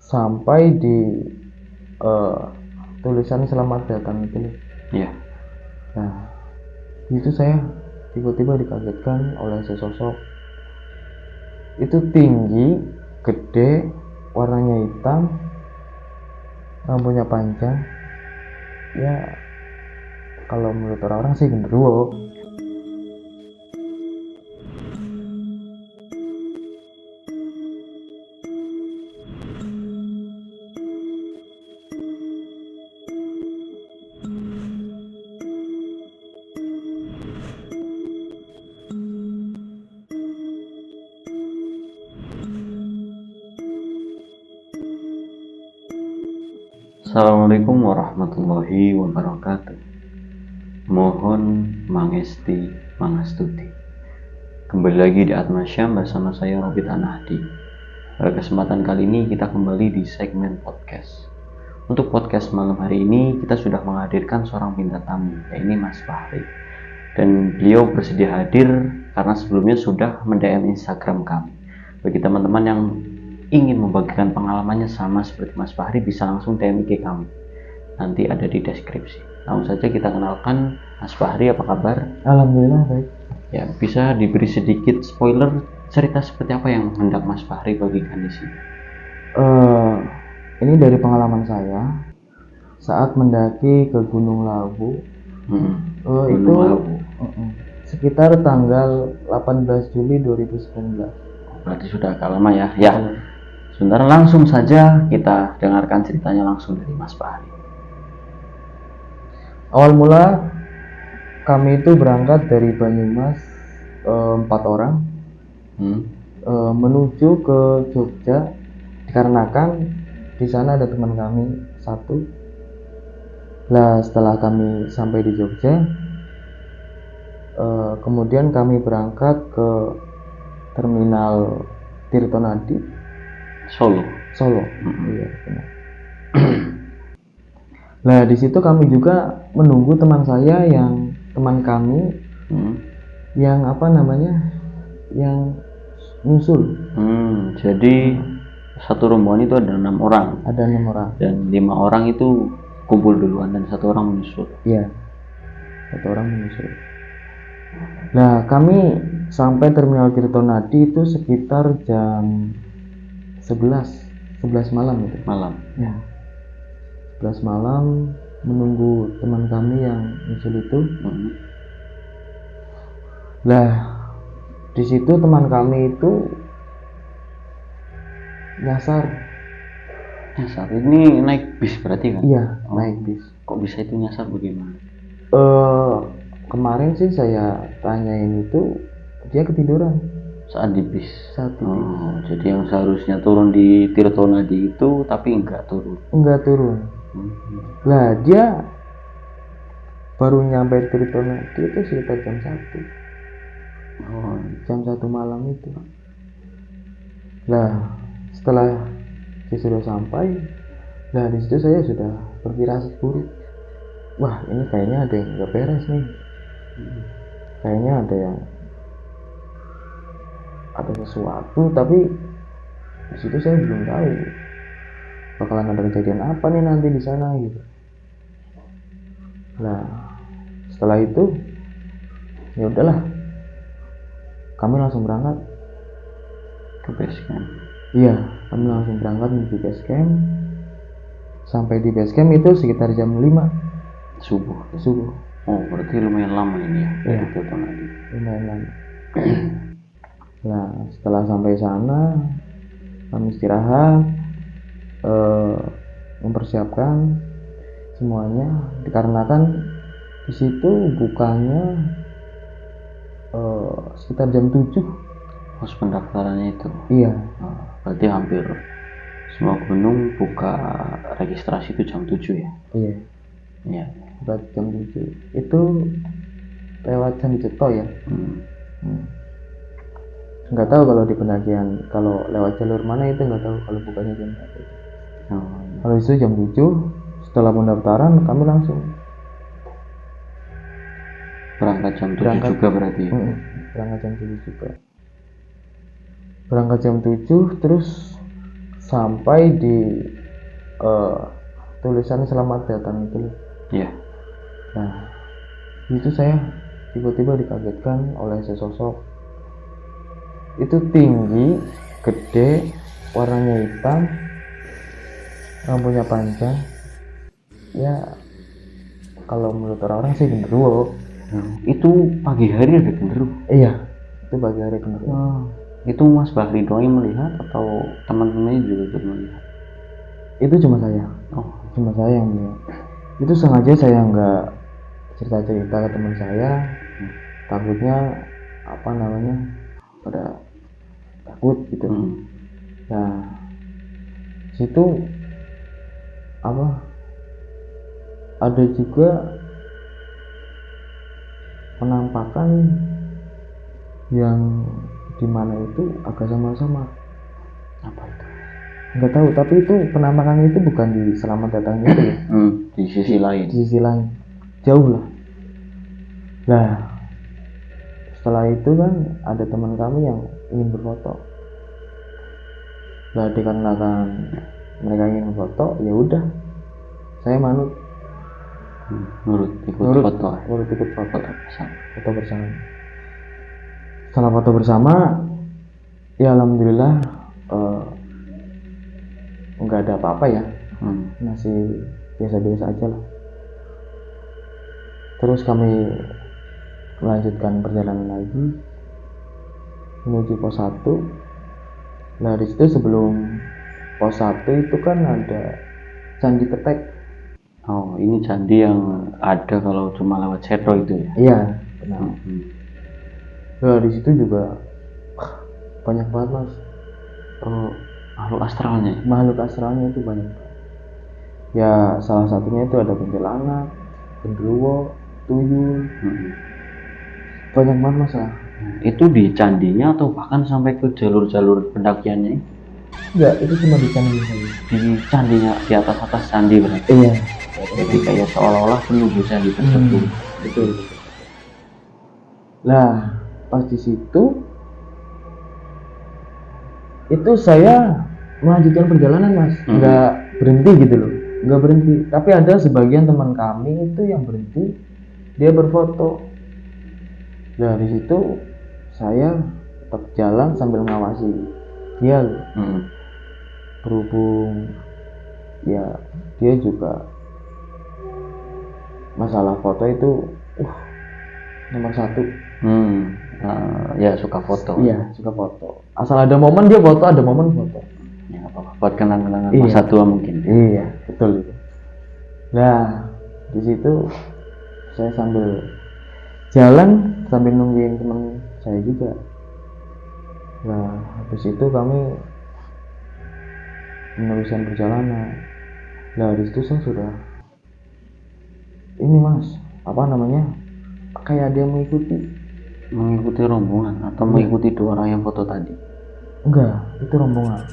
sampai di tulisan selamat datang itu. Iya. Nah, itu saya tiba-tiba dikagetkan oleh sesosok. Itu tinggi, gede, warnanya hitam, rambutnya panjang. Ya, kalau menurut orang-orang sih genderuwo. Assalamualaikum warahmatullahi wabarakatuh. Mohon mangesti mangastuti. Kembali lagi di Atmasyam bersama saya Robit Anahdi. Pada kesempatan kali ini kita kembali di segmen podcast. Untuk podcast malam hari ini kita sudah menghadirkan seorang bintang tamu, yaitu Mas Fahri. Dan beliau bersedia hadir karena sebelumnya sudah mend-DM Instagram kami. Bagi teman-teman yang ingin membagikan pengalamannya sama seperti Mas Fahri, bisa langsung DM IG kami. Nanti ada di deskripsi. Langsung saja kita kenalkan Mas Fahri, apa kabar? Alhamdulillah baik. Ya, bisa diberi sedikit spoiler cerita seperti apa yang hendak Mas Fahri bagikan di sini? Ini dari pengalaman saya saat mendaki ke Gunung Lawu. Itu Lawu. Sekitar tanggal 18 Juli 2019. Berarti sudah agak lama ya. Ya. Sebentar, langsung saja kita dengarkan ceritanya langsung dari Mas Fahri. Awal mula kami itu berangkat dari Banyumas 4 orang menuju ke Jogja, dikarenakan di sana ada teman kami satu. Lah setelah kami sampai di Jogja, kemudian kami berangkat ke terminal Tirtonadi Solo. Iya, benar. Nah, di situ kami juga menunggu teman saya teman kami yang yang nyusul. Jadi satu rombongan itu ada 6 orang. Ada 6 orang. Dan 5 orang itu kumpul duluan dan 1 orang menyusul. Iya, 1 orang menyusul. Nah, kami sampai terminal Tirtonadi itu sekitar jam 11 malam itu. Malam. Ya. 11 malam menunggu teman kami yang nyusul itu. Lah, di situ teman kami itu nyasar. Ini naik bis berarti kan? Iya, naik bis. Kok bisa itu nyasar, bagaimana? Kemarin sih saya tanyain itu dia ketiduran saat di bis. Jadi yang seharusnya turun di Tirtonadi itu tapi enggak turun. Lah dia baru nyampe Tirtonadi itu sekitar jam 1. Jam 1 malam itu. Lah setelah dia sudah sampai, nah di situ saya sudah berfirasat buruk. Wah, ini kayaknya ada yang nggak beres nih. Kayaknya ada sesuatu, tapi di situ saya belum tahu bakalan ada kejadian apa nih nanti di sana gitu. Nah, setelah itu ya udahlah, kami langsung berangkat ke base camp. Iya, kami langsung berangkat menuju base camp. Sampai di base camp itu sekitar jam 5 subuh. Berarti lumayan lama ini ya. Iya, lumayan lama. Nah, setelah sampai sana kami istirahat, mempersiapkan semuanya, dikarenakan di situ bukanya sekitar jam 7. Pos pendaftarannya itu. Iya. Berarti hampir semua gunung buka registrasi itu jam 7 ya? Iya. Berarti jam 7 itu lewat Candi Ceto ya. Nggak tahu kalau di pendakian, kalau lewat jalur mana itu nggak tahu kalau bukanya jam berapa. Kalau itu jam 7, setelah pendaftaran kami langsung berangkat jam 7 juga berarti ya? Berangkat jam 7 juga. Berangkat jam 7, terus sampai di tulisan selamat datang itu loh. Iya. Nah itu saya tiba-tiba dikagetkan oleh sesosok. Itu tinggi, gede, warnanya hitam, rambutnya panjang. Ya kalau menurut orang-orang sih genderuwo. Itu pagi hari ada genderuwo? Iya, itu pagi hari genderuwo. Itu Mas Bahri doang yang melihat atau teman-temannya juga ikut melihat? Itu cuma saya. Cuma saya yang melihat. Itu sengaja saya nggak cerita-cerita ke teman saya, takutnya apa namanya pada takut gitu. Nah situ apa ada juga penampakan yang dimana itu agak sama-sama. Apa itu? Nggak tahu, tapi itu penampakannya itu bukan di selamat datangnya itu. Di sisi lain. Di sisi lain, jauh lah. Nah, setelah itu kan ada teman kami yang ingin berfoto. Nah, dikarenakan mereka ingin berfoto, ya udah, saya manut. Nurut ikut foto. Nurut ikut foto. Foto bersama. Foto bersama. Setelah foto bersama, ya alhamdulillah nggak ada apa-apa ya. Masih biasa-biasa aja lah. Terus kami melanjutkan perjalanan lagi menuju pos 1. Nah di situ sebelum pos 1 itu kan ada Candi Ketek. Oh, ini candi yang ada kalau cuma lewat setro itu ya? Iya, benar. Nah di situ juga banyak banget mas. Makhluk astralnya? Makhluk astralnya itu banyak. Ya salah satunya itu ada kuntilanak, genderuwo, tuyul. Banyak banget mas lah. Itu di candinya atau bahkan sampai ke jalur-jalur pendakiannya? Enggak, itu cuma di candi saja. Di candinya, di atas candi berarti? Iya. Jadi kayak seolah-olah penunggu candi tersebut. Betul. Nah pas di situ itu saya melanjutkan perjalanan mas, nggak berhenti gitu loh, nggak berhenti. Tapi ada sebagian teman kami itu yang berhenti, dia berfoto. Nah di situ saya tetap jalan sambil ngawasi dia. Berhubung ya dia juga masalah foto itu nomor 1. Ya suka foto. Iya suka foto. Asal ada momen dia foto, ada momen foto. Ya apa-apa buat kenang-kenangan masa tua mungkin. Iya betul itu. Nah di situ saya sambil jalan sambil nungguin teman saya juga. Nah habis itu kami meneruskan perjalanan. Nah di situ saya sudah ini mas, apa namanya, kayak ada yang mengikuti rombongan atau mengikuti 2 orang yang foto tadi? Enggak, itu rombongan.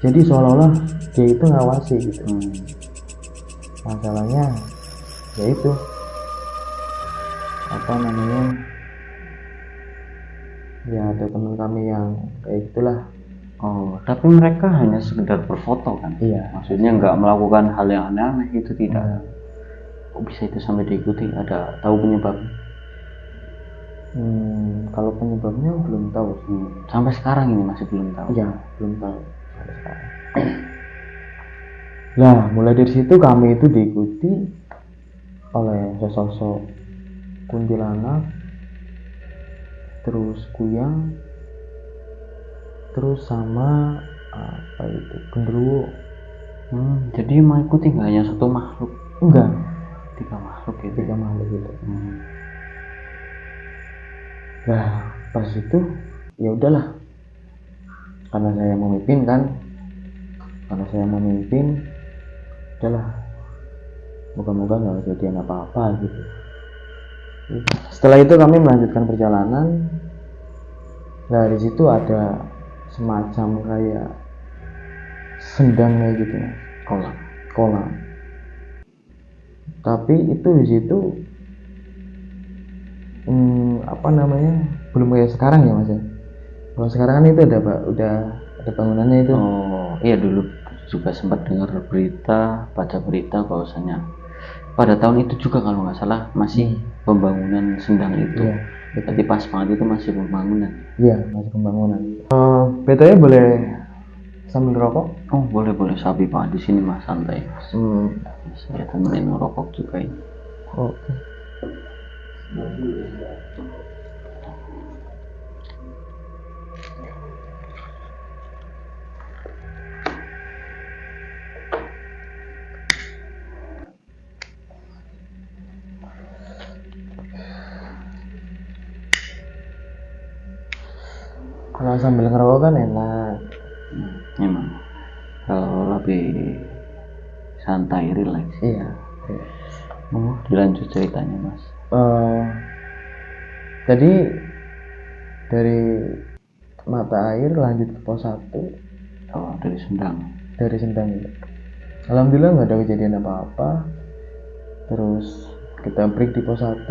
Jadi seolah-olah dia itu ngawasi gitu. Masalahnya ya itu apa namanya, ya ada teman kami yang kayak gitulah. Tapi mereka hanya sekedar berfoto kan? Iya. Maksudnya nggak melakukan hal yang aneh-aneh itu tidak. Kok bisa itu sampai diikuti? Ada tahu penyebabnya? Kalau penyebabnya belum tahu. Sampai sekarang ini masih belum tahu. Iya, belum tahu sampai sekarang. Nah, mulai dari situ kami itu diikuti oleh sesosok kuntilanak, terus kuyang, terus sama apa itu genderuwo. Jadi mengikuti nggak hanya satu makhluk? Enggak, 3 makhluk gitu. 3 makhluk gitu. Nah pas itu ya udahlah, karena saya memimpin, udahlah, moga-moga nggak kejadian apa-apa gitu. Setelah itu kami melanjutkan perjalanan. Nah di situ ada semacam kayak sendang kayak gitu, kolam. Tapi itu di situ apa namanya, belum kayak sekarang ya mas ya. Kalau sekarang kan itu udah ada bangunannya itu. Iya dulu juga sempat dengar berita, baca berita bahwasanya pada tahun itu juga kalau nggak salah masih pembangunan Sendang itu. Iya, betul. Berarti pas banget itu masih pembangunan. Iya, masih pembangunan. BTW boleh sambil rokok? Oh boleh sapi pak di sini mas, santai mas. Saya temenin ngerokok juga ini. Oke. Kalau sambil ngerokok kan enak. Memang kalau lebih santai, relax. Iya. Oh dilanjut ceritanya mas. Jadi dari mata air lanjut ke pos 1. Oh dari Sendang. Dari Sendang itu. Alhamdulillah nggak ada kejadian apa-apa. Terus kita break di pos 1,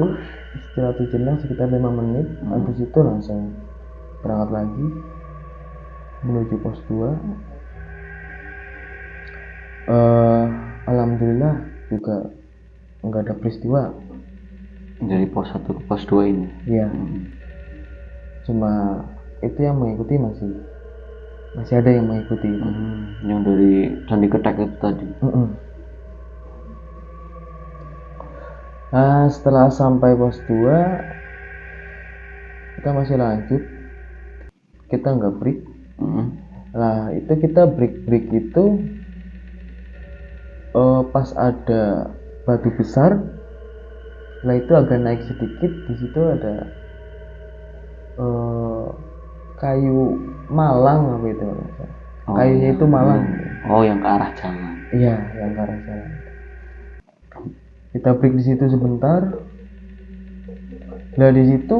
istirahat sejenak sekitar 5 menit. Habis itu langsung berangkat lagi menuju pos 2. Alhamdulillah juga nggak ada peristiwa. Dari pos 1 ke pos 2 ini. Iya. Cuma itu yang mengikuti masih ada yang mengikuti. Yang dari Candi Ketek itu tadi. Nah, setelah sampai pos 2 kita masih lanjut, kita nggak break. Nah itu kita break itu pas ada batu besar. Nah itu agak naik sedikit, di situ ada kayu malang apa itu. Kayunya itu malang. Yang ke arah jalan. Iya, yang ke arah jalan. Kita break di situ sebentar. Nah di situ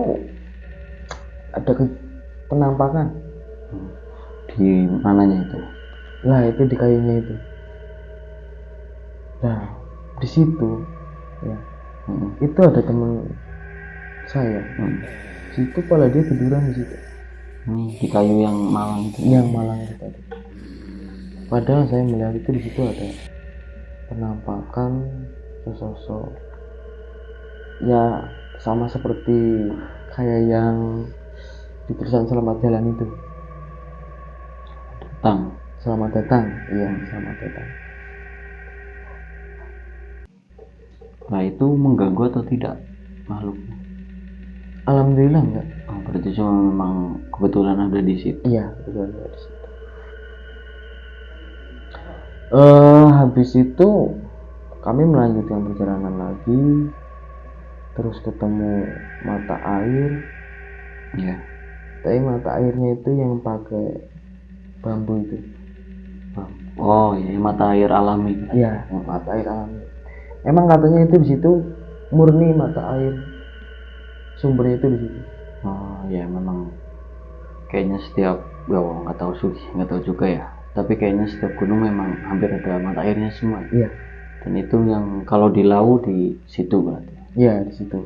ada penampakan. Di mananya itu? Nah itu di kayunya itu. Nah di situ ya itu ada teman saya. Di situ kepala dia tiduran di situ. Di kayu yang malang itu. Yang malang itu tadi. Padahal saya melihat itu di situ ada penampakan sesosok. Ya sama seperti kayak yang di tulisan selamat jalan itu. Selamat datang. Iya, selamat datang. Nah itu mengganggu atau tidak makhluknya? Alhamdulillah enggak. Berarti cuma memang kebetulan ada di situ. Iya, kebetulan ada di situ. Habis itu kami melanjutkan perjalanan lagi, terus ketemu mata air. Iya. Tapi mata airnya itu yang pakai bambu itu. Oh iya, mata air alami. Iya, mata air alami. Emang katanya itu di situ murni mata air, sumbernya itu di situ. Oh ya memang kayaknya setiap nggak tahu juga ya. Tapi kayaknya setiap gunung memang hampir ada mata airnya semua. Iya. Dan itu yang kalau di Lau di situ berarti. Iya di situ.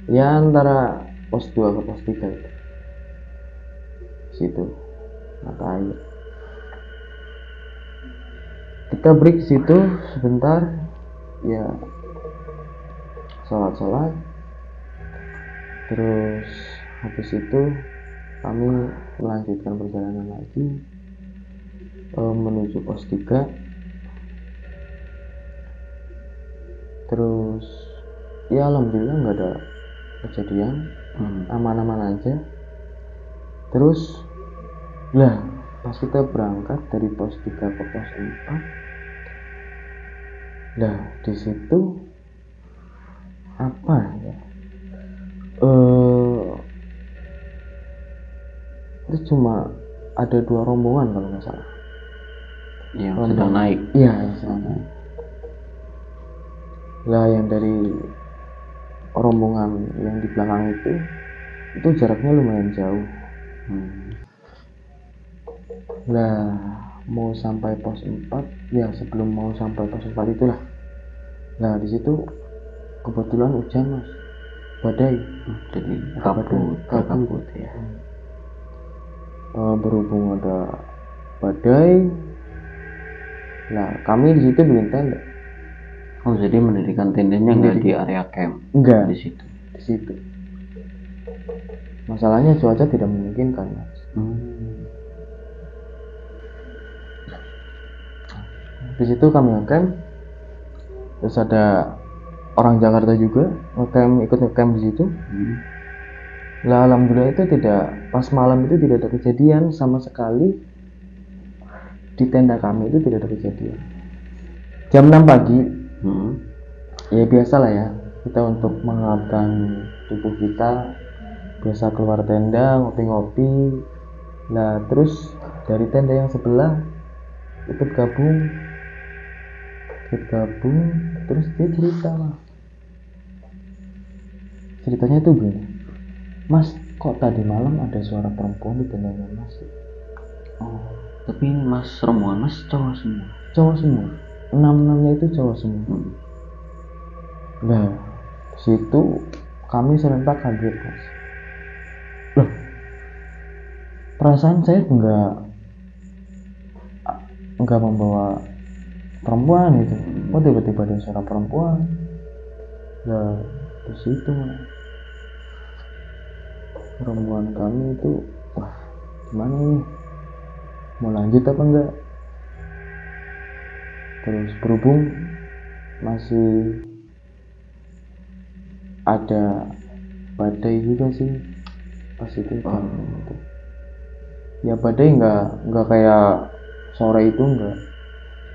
Ya antara pos 2 ke pos 3 itu. Situ mata air. Kita break situ sebentar, ya sholat, terus habis itu kami melanjutkan perjalanan lagi menuju pos 3. Terus ya alhamdulillah nggak ada kejadian, aman-aman aja. Terus lah pas kita berangkat dari pos 3 ke pos 4, nah di situ apa ya, itu cuma ada 2 rombongan kalau nggak salah yang sedang naik. Iya, yang sedang naik. Lah yang dari rombongan yang di belakang itu jaraknya lumayan jauh. Lah mau sampai pos 4, ya sebelum mau sampai pos 4 itulah. Nah di situ kebetulan hujan mas, badai. Jadi kabut ya. Berhubung ada badai, Nah kami di situ bikin tenda. Oh, jadi mendirikan tendanya nggak di area camp? Enggak, Di situ. di situ. Masalahnya cuaca tidak memungkinkan, Mas. Di situ kami ngecamp. Terus ada orang Jakarta juga ikut ngecamp di situ. Lah alhamdulillah itu pas malam itu tidak ada kejadian sama sekali. Di tenda kami itu tidak ada kejadian. Jam 6 pagi. Ya biasa lah ya, kita untuk menghangatkan tubuh kita biasa keluar tenda ngopi-ngopi. Nah terus dari tenda yang sebelah ikut gabung terus dia cerita, Mas. Ceritanya itu gini, Mas, kok tadi malam ada suara perempuan di tendanya Mas? Oh, tapi Mas rombongan Mas cowok semua? Cowok semua, 6-6-nya itu cowok semua. Nah situ kami serentak kaget, Mas. Loh, perasaan saya enggak membawa perempuan itu. Oh tiba-tiba ada suara perempuan. Nah di situ perempuan kami itu, wah gimana nih, mau lanjut apa enggak? Terus berhubung masih ada badai juga sih pas itu jam itu. Ya badai enggak kayak sore itu, enggak,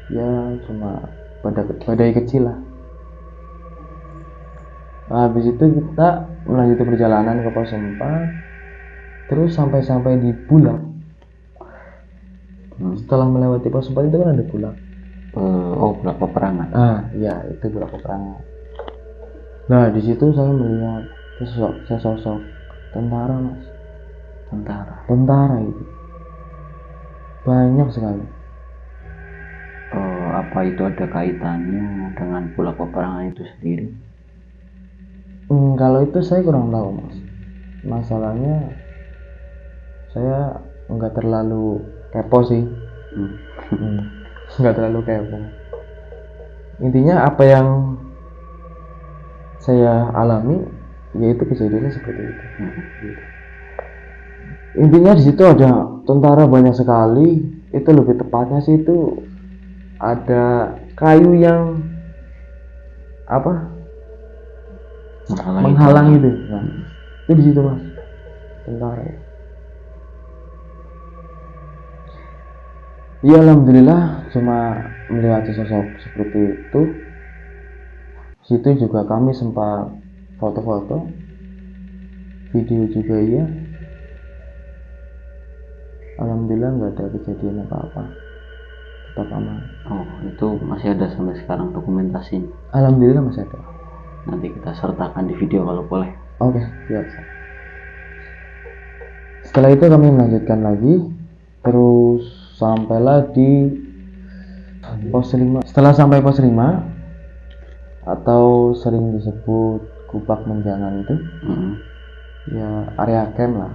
ya cuma badai kecil lah. Nah, habis itu kita melanjutkan perjalanan ke pos 4 terus sampai di Bulak. Setelah melewati pos 4 itu kan ada Bulak. Bulak peperangan. Ya itu Bulak peperangan. Nah di situ saya melihat sesosok tentara, Mas. Tentara itu banyak sekali. Apa itu ada kaitannya dengan Bulak peperangan itu sendiri? Kalau itu saya kurang tahu, Mas. Masalahnya saya nggak terlalu kepo sih. Nggak terlalu kepo. Intinya apa yang saya alami yaitu kejadiannya seperti itu. Intinya di situ ada tentara banyak sekali. Itu lebih tepatnya sih itu ada kayu yang menghalang itu. Nah, itu di situ, Mas, tentara. Ya alhamdulillah cuma melihat sosok seperti itu. Situ juga kami sempat foto-foto, video juga ya. Alhamdulillah nggak ada kejadian apa-apa, tetap aman. Oh, itu masih ada sampai sekarang dokumentasinya? Alhamdulillah masih ada. Nanti kita sertakan di video kalau boleh. Oke, siap. Setelah itu kami melanjutkan lagi, terus sampailah di pos 5. Setelah sampai pos 5 atau sering disebut Kubak Menjangan itu, ya area camp lah.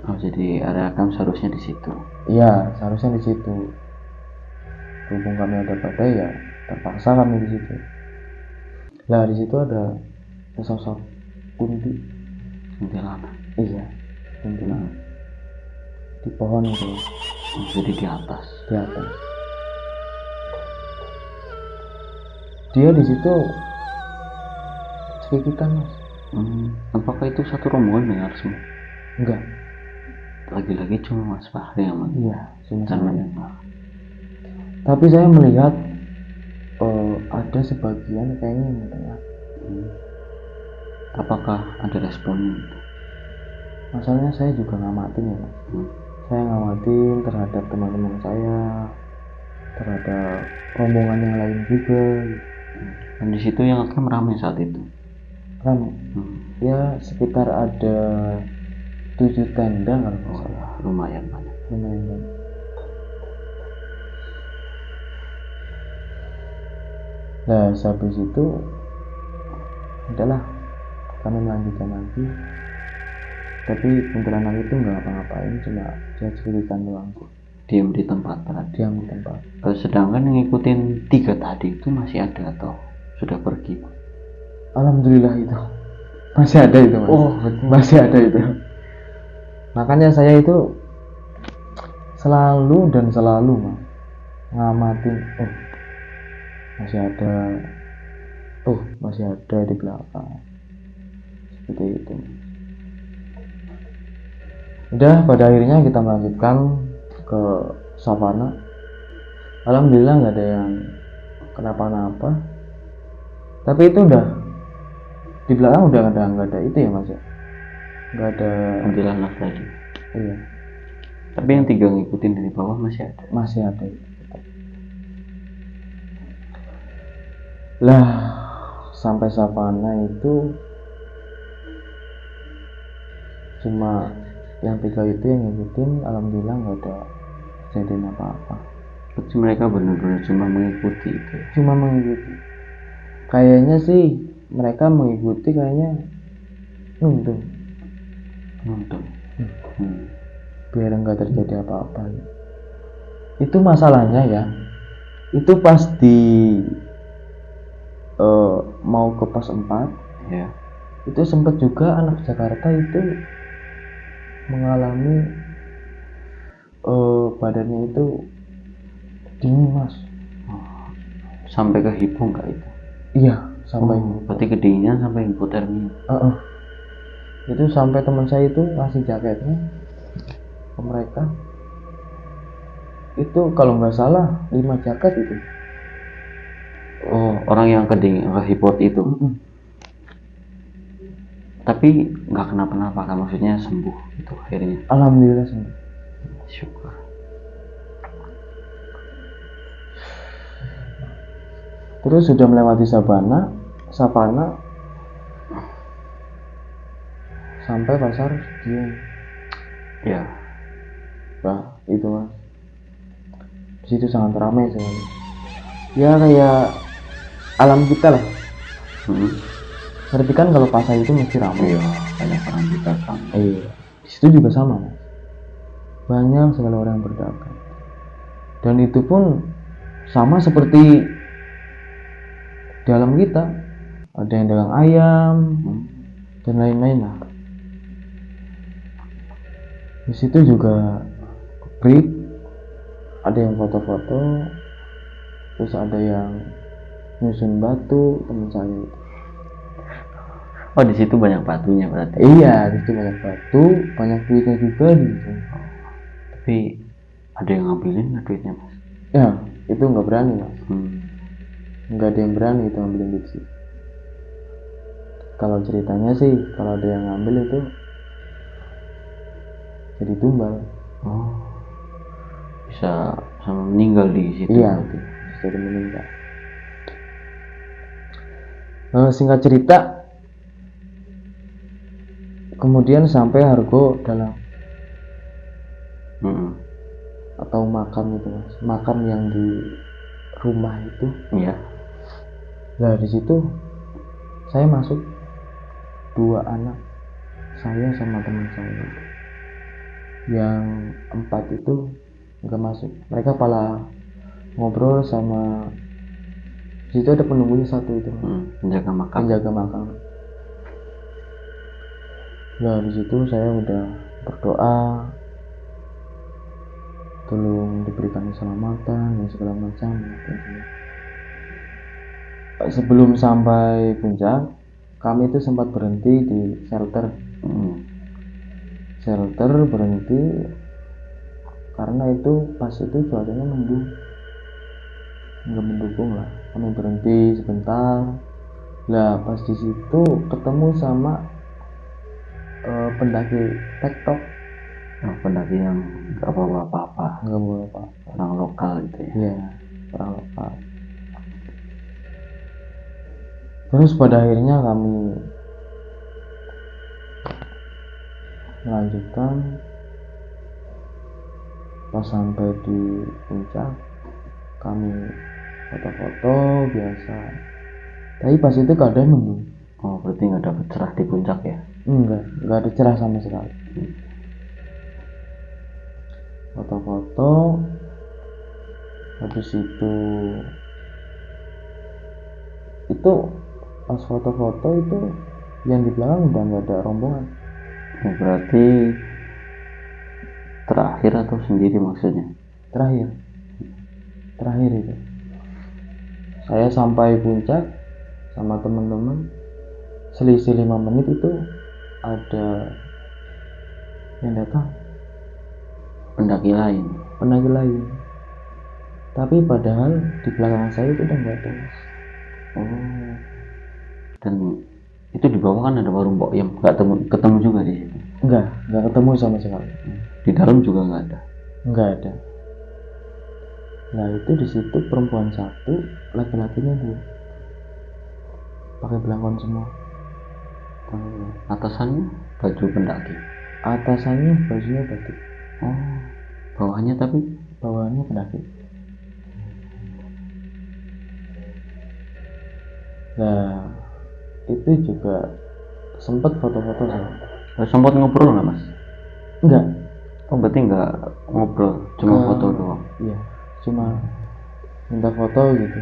Oh, jadi area camp seharusnya di situ? Iya, seharusnya di situ. Berhubung kami ada badai ya terpaksa kami di situ. Lah di situ ada sosok kuntilanak. Iya, kuntilanak di pohon itu. Jadi di atas. Dia di situ cekikikan, Mas. Apakah itu satu rombongan dengar semua? Enggak. Lagi-lagi cuma Mas Fahri yang mendengar. Iya, cuma saya mendengar. Tapi saya melihat ada sebagian kayaknya yang mendengar. Apakah ada respon? Masalahnya saya juga ngamatin ya, Mas. Saya ngamatin terhadap teman-teman saya, terhadap rombongan yang lain juga. Dan di situ yang akan ramai saat itu? Ramai. Ya sekitar ada 7 tenda kalau nggak salah. Lumayan banyak. Nah habis itu adalah kami melanjutkan lagi, tapi kuntilanak itu nggak ngapa-ngapain, cuma dia ceritakan doang. diam di tempat berarti. diam di tempat. Sedangkan yang ngikutin 3 tadi itu masih ada atau sudah pergi? Alhamdulillah itu masih ada itu mas. Oh, masih ada itu. Makanya saya itu selalu mas ngamatin, masih ada di belakang, seperti itu. Udah, pada akhirnya kita melanjutkan ke savana. Alhamdulillah nggak ada yang kenapa-napa, tapi itu udah di belakang udah nggak ada itu ya mas ya, nggak ada. Alhamdulillah lagi. Iya, Tapi yang 3 ngikutin dari bawah masih ada. masih ada itu. Lah, sampai savana itu cuma yang 3 itu yang ngikutin. Alhamdulillah nggak ada kejadian apa-apa. Berarti mereka benar-benar cuma mengikuti itu. Cuma mengikuti. Kayaknya sih mereka mengikuti, kayaknya nonton biar nggak terjadi apa-apa. Itu masalahnya ya, itu pas di mau ke pos 4 Ya. itu sempat juga anak Jakarta itu mengalami badannya itu dingin mas. Sampai ke hipo nggak itu? Iya, sampai berarti kedinginan sampai hipotermia. Itu sampai teman saya itu ngasih jaketnya ke mereka. Itu kalau nggak salah 5 jaket itu. Oh, orang yang kedinginan ke hipot itu. Tapi nggak kenapa-napa kan, maksudnya sembuh itu akhirnya. Alhamdulillah sembuh. Syukur. Terus sudah melewati savana sampai pasar Sediang. Ya. Nah, itu mas. Di situ sangat ramai sekali. Ya kayak alam kita lah. Ngerti kan kalau pasar itu mesti ramai. Iya, banyak orang juga kan. Iya. Di situ juga sama mas. Banyak sekali orang yang berdagang. Dan itu pun sama seperti di alam kita. Ada yang dagang ayam dan lain-lain lah. Di situ juga break, ada yang foto-foto, terus ada yang nyusun batu, teman saya itu. Oh, di situ banyak batunya berarti. Iya, di situ banyak batu, banyak duitnya juga di situ. Tapi ada yang ngambilin nggak duitnya mas? Ya, itu nggak berani mas. Nggak ada yang berani itu ngambilin duit sih. Kalau ceritanya sih, kalau ada yang ngambil itu jadi tumbal. Oh, bisa sama meninggal di situ. Iya, berarti. jadi meninggal. Singkat cerita, kemudian sampai Hargo dalam atau makam itu mas, makam yang di rumah itu. Iya. Nah di situ saya masuk, 2 anak saya sama teman saya. Yang 4 itu nggak masuk, mereka malah ngobrol sama. Di situ ada penunggunya 1 itu, penjaga makam. Nah di situ saya udah berdoa, tolong diberikan keselamatan dan segala macam. Sebelum sampai puncak, kami itu sempat berhenti di shelter. Shelter berhenti karena itu pas itu cuacanya mendung, nggak mendukung lah. Kami berhenti sebentar. Lah pas di situ ketemu sama pendaki TikTok. Pendaki yang nggak bawa apa-apa. Orang lokal gitu ya. Iya, orang lokal. Terus pada akhirnya kami melanjutkan. Pas sampai di puncak, kami foto-foto biasa. Tapi pas itu keadaan mendung. Oh, berarti nggak dapat cerah di puncak ya? Enggak ada cerah sama sekali. foto-foto. Habis itu pas foto-foto itu yang di belakang udah nggak ada rombongan. Berarti terakhir atau sendiri maksudnya? Terakhir itu saya sampai puncak sama teman-teman, selisih 5 menit itu ada yang datang, Pendaki lain. tapi padahal di belakang saya itu udah nggak ada. Oh, dan itu di bawah kan ada warung Mbok Yem, nggak ketemu juga di situ? Nggak ketemu sama sekali. Di dalam juga nggak ada? Nah itu di situ perempuan 1, laki-lakinya 2, pakai belangkon semua. Atasannya baju pendaki? Atasannya bajunya batik. Oh, bawahnya pendaki. Nah itu juga sempat foto-foto saya. Sempat ngobrol nggak Mas? Enggak. Oh, berarti nggak ngobrol, cuma foto doang? Iya, cuma minta foto gitu.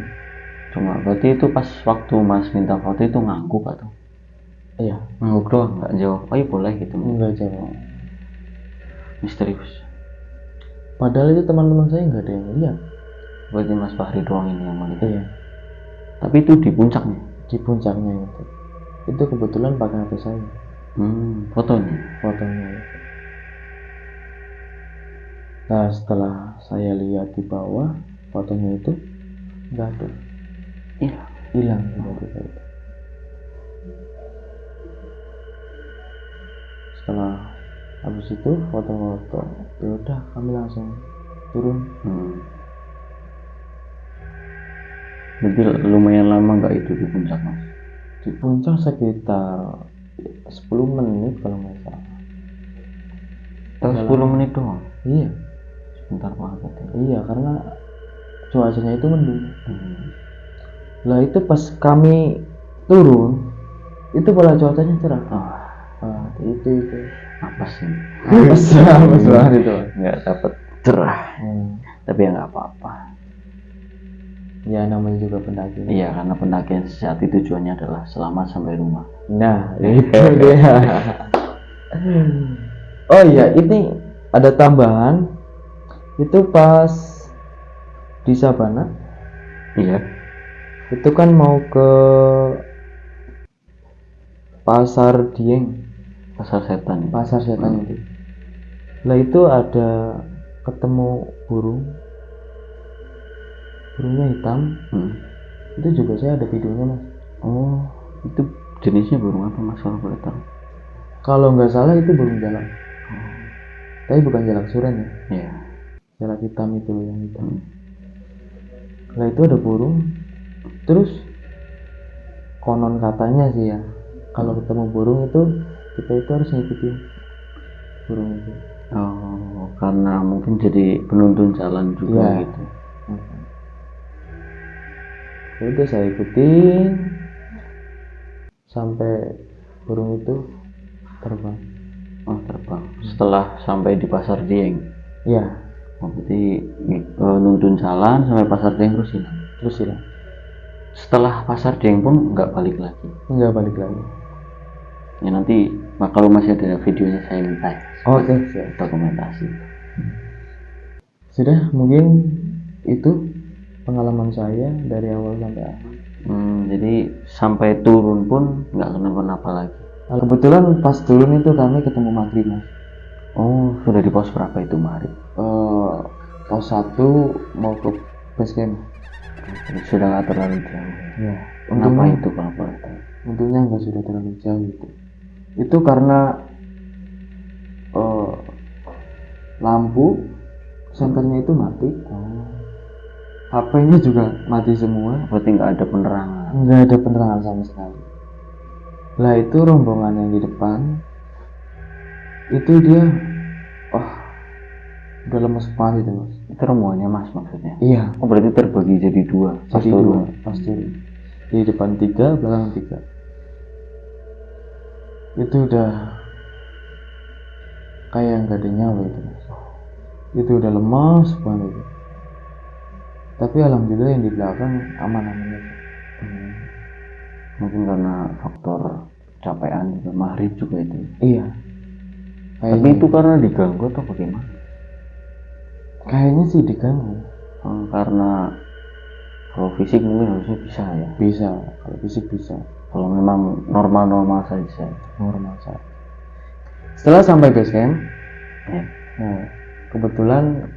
Berarti itu pas waktu Mas minta foto itu ngangguk atau? Iya. Ngangguk doang, nggak jawab, oh iya boleh gitu? Enggak jawab. Misterius. Padahal itu teman-teman saya nggak ada yang lihat. Berarti Mas Fahri doang ini yang melihat? Iya. Tapi itu di puncaknya? Di puncaknya itu kebetulan pakai HP saya. Fotonya itu. Nah setelah saya lihat di bawah fotonya itu nggak ada, hilang tiba-tiba itu. Setelah habis itu foto-foto, ya udah kami langsung turun. Berarti lumayan lama nggak itu di puncak Mas? Di puncak sekitar 10 menit kalau nggak salah. 10 menit doang? Iya. Sebentar banget ya? Iya, karena cuacanya itu mendung. Lah itu pas kami turun itu malah cuacanya cerah. Itu apa sih? Apes banget itu. Nggak dapet cerah. Tapi ya nggak apa-apa. Ya namanya juga pendaki. Iya, karena pendakian sejati tujuannya adalah selamat sampai rumah. Nah itu dia. Oh iya, ini ada tambahan. Itu pas di Sabana. Iya. Itu kan mau ke Pasar Dieng. Pasar setan itu. Lah itu ada ketemu burungnya hitam. Itu juga saya ada videonya Mas. Oh, itu jenisnya burung apa Mas kalau boleh tahu? Kalau nggak salah itu burung jalak. Tapi bukan jalak suren ya. Iya. Jalak hitam itu yang hitam. Lah itu ada burung. Terus konon katanya sih ya, kalau ketemu burung itu kita itu harus ngikutin burung itu. Oh, karena mungkin jadi penuntun jalan juga gitu. Udah saya ikutin sampai burung itu terbang. Terbang. Setelah sampai di Pasar Dieng. Iya. Berarti nuntun jalan sampai Pasar Dieng terus hilang. Setelah Pasar Dieng pun nggak balik lagi. Ya nanti kalau masih ada videonya saya minta. Oke, siap. Dokumentasi. Sudah, mungkin itu pengalaman saya dari awal sampai akhir. Jadi sampai turun pun nggak kenapa-napa lagi. Kebetulan pas turun itu kami ketemu maghrib Mas. Oh, sudah di pos berapa itu maghrib? Pos 1 mau ke base camp. Sudah nggak terlalu jauh. Ya. Kenapa itu kalau boleh tahu? Untungnya nggak sudah terlalu jauh itu. Itu karena lampu senternya itu mati. HP-nya juga mati semua. Berarti nggak ada penerangan? Nggak ada penerangan sama sekali. Lah itu rombongan yang di depan itu dia udah lemes banget itu Mas. Itu rombongannya Mas maksudnya? Iya. Oh, berarti terbagi jadi dua pas turun. Di depan 3, belakang 3. Itu udah kayak nggak ada nyawa itu Mas. itu udah lemas banget itu. Tapi alhamdulillah yang di belakang aman-aman aja. Mungkin karena faktor capaian juga, maghrib juga itu. Iya. Tapi itu karena diganggu atau bagaimana? Kayaknya sih diganggu. Karena kalau fisik mungkin harusnya bisa ya. Bisa, kalau fisik bisa. Kalau memang normal-normal saja. Normal saja. Setelah sampai base camp, Ya. nah kebetulan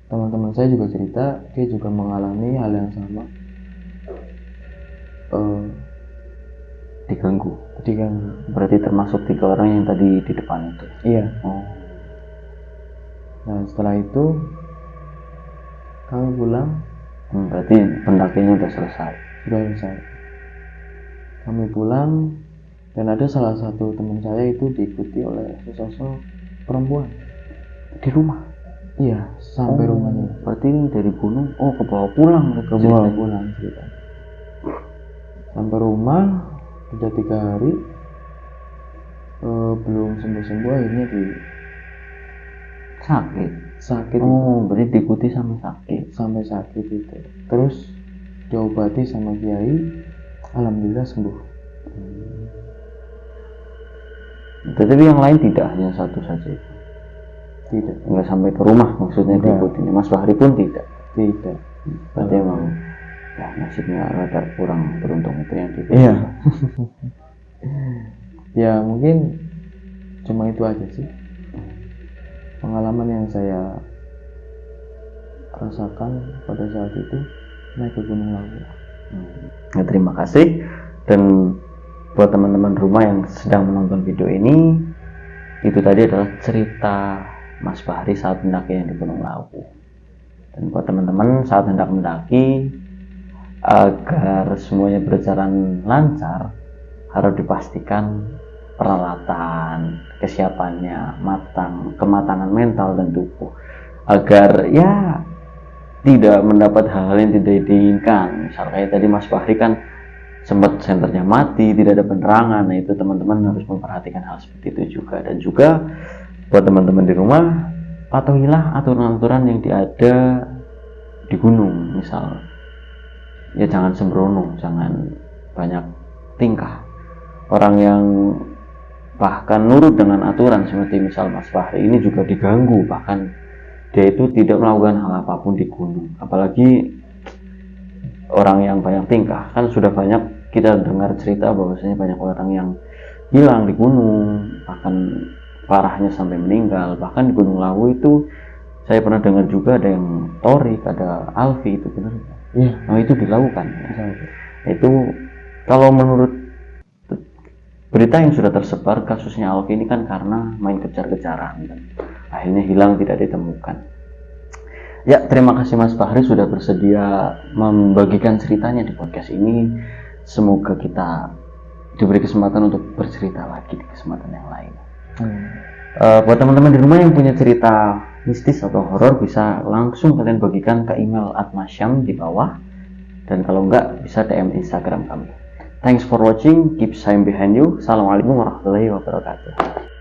teman-teman saya juga cerita dia juga mengalami hal yang sama. Diganggu. Berarti termasuk 3 orang yang tadi di depan itu. Iya. Oh. Nah setelah itu kami pulang. Berarti pendakiannya udah selesai. Sudah selesai. Kami pulang dan ada salah satu teman saya itu diikuti oleh sesosok perempuan Di rumah. Iya, sampai rumahnya. Berarti ini dari gunung, ke bawah pulang mereka. Ke bawah pulang cerita. Sampai rumah udah 3 hari, belum sembuh-sembuh, akhirnya sakit. Berarti diikuti sampai sakit itu. Terus diobati sama kiai, alhamdulillah sembuh. Tetapi yang lain tidak, hanya satu saja itu. Tidak. Nggak sampai ke rumah maksudnya diikuti. Mas Fahri pun tidak. Berarti emang ya nasibnya rada kurang beruntung itu yang diikuti. Iya. Ya mungkin cuma itu aja sih pengalaman yang saya rasakan pada saat itu naik ke Gunung Lawu. Ya, terima kasih. Dan buat teman-teman rumah yang sedang menonton video ini, itu tadi adalah cerita Mas Fahri saat mendaki di Gunung Lawu. Dan buat teman-teman saat hendak mendaki, agar semuanya berjalan lancar, harus dipastikan peralatan, kesiapannya matang, kematangan mental dan tubuh, agar ya tidak mendapat hal-hal yang tidak diinginkan. Misal kayak tadi Mas Fahri kan sempat senternya mati, tidak ada penerangan. Nah itu teman-teman harus memperhatikan hal seperti itu juga. Dan juga buat teman-teman di rumah, patuhilah aturan-aturan yang ada di gunung. Misal ya jangan sembrono, jangan banyak tingkah. Orang yang bahkan nurut dengan aturan seperti misal Mas Fahri ini juga diganggu, bahkan dia itu tidak melakukan hal apapun di gunung. Apalagi orang yang banyak tingkah. Kan sudah banyak kita dengar cerita bahwasanya banyak orang yang hilang di gunung, bahkan parahnya sampai meninggal. Bahkan di Gunung Lawu itu saya pernah dengar juga ada yang Torik, ada Alfi, itu benar. Iya. Nah itu dilakukan ya. Itu kalau menurut berita yang sudah tersebar, kasusnya Alfi ini kan karena main kejar-kejaran dan akhirnya hilang, tidak ditemukan. Ya, terima kasih Mas Fahri sudah bersedia membagikan ceritanya di podcast ini. Semoga kita diberi kesempatan untuk bercerita lagi di kesempatan yang lain. Buat teman-teman di rumah yang punya cerita mistis atau horor, bisa langsung kalian bagikan ke email @masyam di bawah, dan kalau enggak bisa DM Instagram kami. Thanks for watching, keep shine behind you. Assalamualaikum warahmatullahi wabarakatuh.